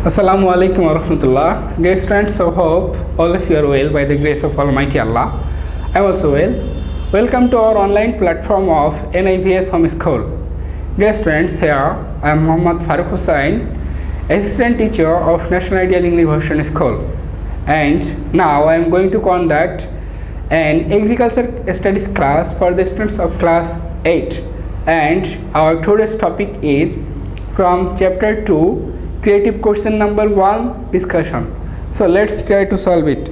Assalamu alaikum wa rahmatullah. Dear students, I hope all of you are well by the grace of Almighty Allah. I am also well. Welcome to our online platform of NIVS Home School. Dear students, here I am Muhammad Farooq Hussain, Assistant Teacher of National Ideal English Version School. And now I am going to conduct an agriculture studies class for the students of class 8. And our today's topic is from chapter 2, creative question number 1 discussion. So let's try to solve it.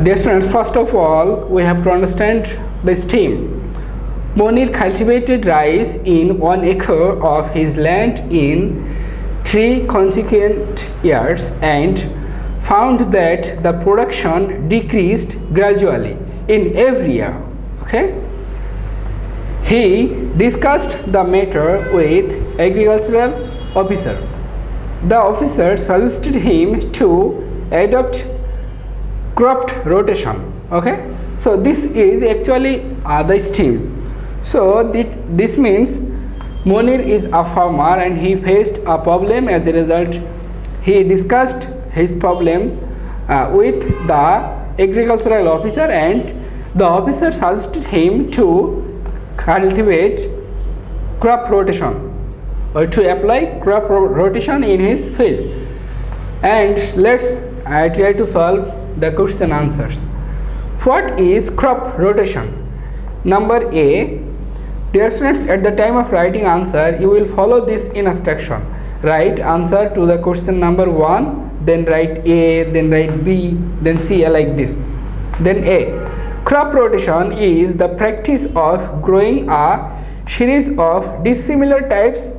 Dear students, first of all we have to understand the stream. Monir cultivated rice in 1 acre of his land in 3 consecutive years and found that the production decreased gradually in every year. Okay? He discussed the matter with agricultural officer. The officer suggested him to adopt crop rotation. Okay, so this is actually the stream. So this means Monir is a farmer and he faced a problem. As a result, he discussed his problem with the agricultural officer, and the officer suggested him to cultivate crop rotation or to apply crop rotation in his field. And let's try to solve the question answers. What is crop rotation? Number A. Dear students, at the time of writing answer, you will follow this instruction. Write answer to the question number 1, then write A, then write B, then C, like this. Then A. Crop rotation is the practice of growing a series of dissimilar types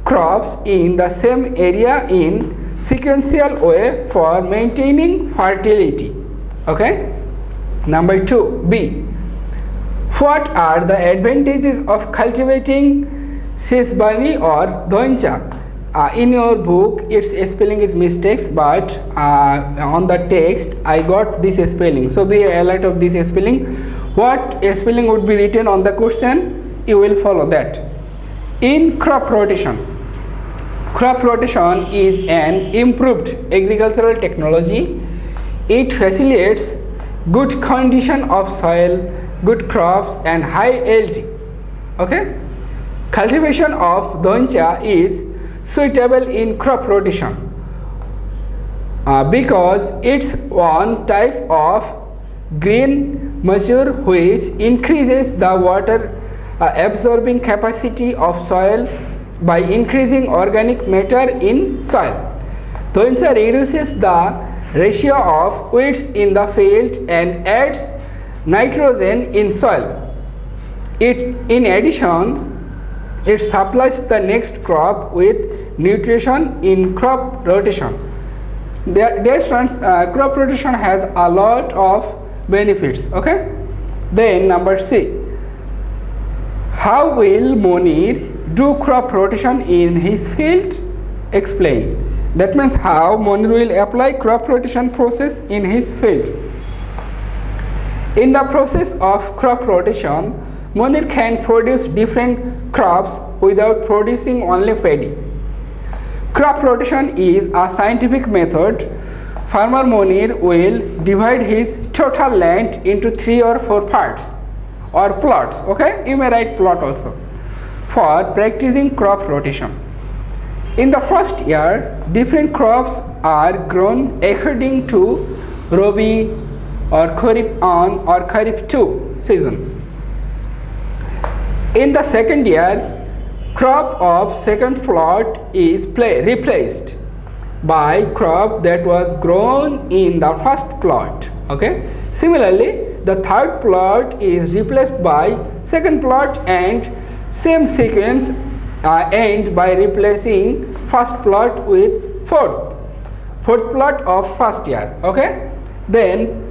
crops in the same area in sequential way for maintaining fertility. Okay. Number 2, B. What are the advantages of cultivating sesbani or doincha? In your book its spelling is mistakes, but on the text I got this spelling, so be alert of this spelling. What spelling would be written on the question, you will follow that. In crop rotation is an improved agricultural technology. It facilitates good condition of soil, good crops and high yield. Okay, cultivation of doincha is suitable in crop rotation because it's one type of green mature which increases the water absorbing capacity of soil by increasing organic matter in soil. Doincha reduces the ratio of weeds in the field and adds nitrogen in soil. In addition, it supplies the next crop with nutrition in crop rotation. Dear students, crop rotation has a lot of benefits. Okay. Then number C. How will Monir do crop rotation in his field? Explain. That means how Monir will apply crop rotation process in his field. In the process of crop rotation, Monir can produce different crops without producing only paddy. Crop rotation is a scientific method. Farmer Monir will divide his total land into 3 or 4 parts or plots. Okay, you may write plot also for practicing crop rotation. In the first year, different crops are grown according to Rabi or Kharif 1 or Kharif 2 season. In the second year, crop of second plot is replaced by crop that was grown in the first plot. Okay. Similarly, the third plot is replaced by second plot, and same sequence end by replacing first plot with fourth plot of first year. Okay. Then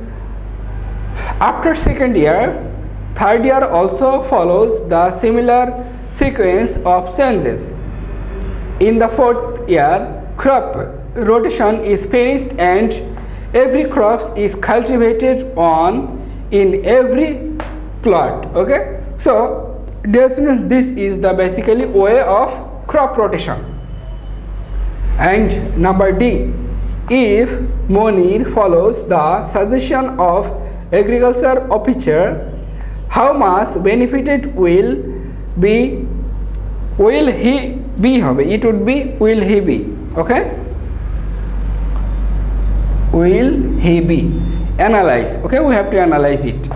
after second year, third year also follows the similar sequence of changes. In the fourth year, crop rotation is finished and every crop is cultivated in every plot. Okay, so dear students, this is the basically way of crop rotation. And number D, if Monir follows the suggestion of agriculture officer, how much benefited will he be? It would be will he be. Okay, will he be? Analyze. Okay, we have to analyze it.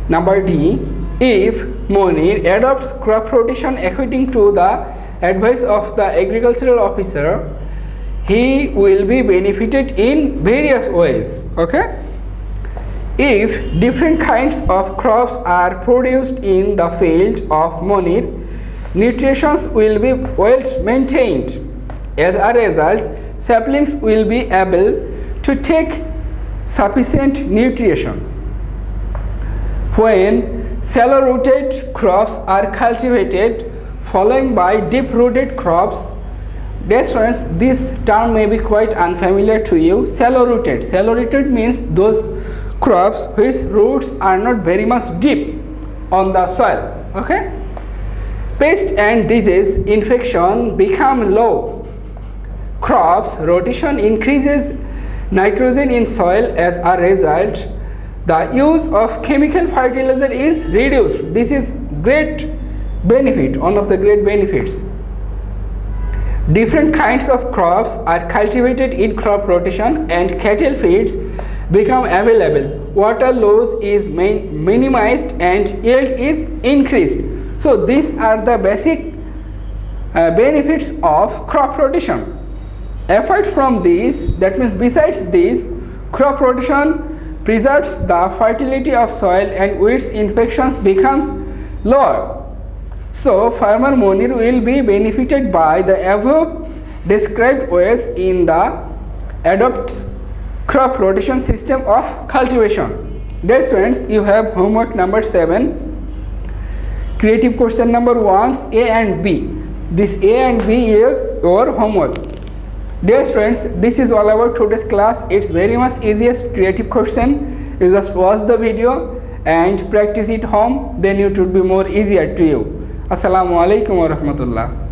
Number D, if Monir adopts crop rotation according to the advice of the agricultural officer, he will be benefited in various ways. Okay, if different kinds of crops are produced in the field of Monir, nutrition will be well maintained. As a result, saplings will be able to take sufficient nutrition. When shallow-rooted crops are cultivated followed by deep-rooted crops, this term may be quite unfamiliar to you. Shallow-rooted means those crops whose roots are not very much deep on the soil. Okay, pest and disease infection become low. Crops rotation increases nitrogen in soil. As a result, the use of chemical fertilizer is reduced. This is great benefit, one of the great benefits. Different kinds of crops are cultivated in crop rotation and cattle feeds become available. Water loss is minimized and yield is increased. So these are the basic benefits of crop rotation. Apart from these, that means besides this, crop rotation preserves the fertility of soil and weeds infections becomes lower. So farmer Monir will be benefited by the above described ways in the adopts crop rotation system of cultivation. Dear students, you have homework number 7. Creative question number 1, A and B. This A and B is your homework. Dear students, this is all about today's class. It's very much easiest creative question. You just watch the video and practice it home, then it would be more easier to you. Assalamu alaikum wa rahmatullah.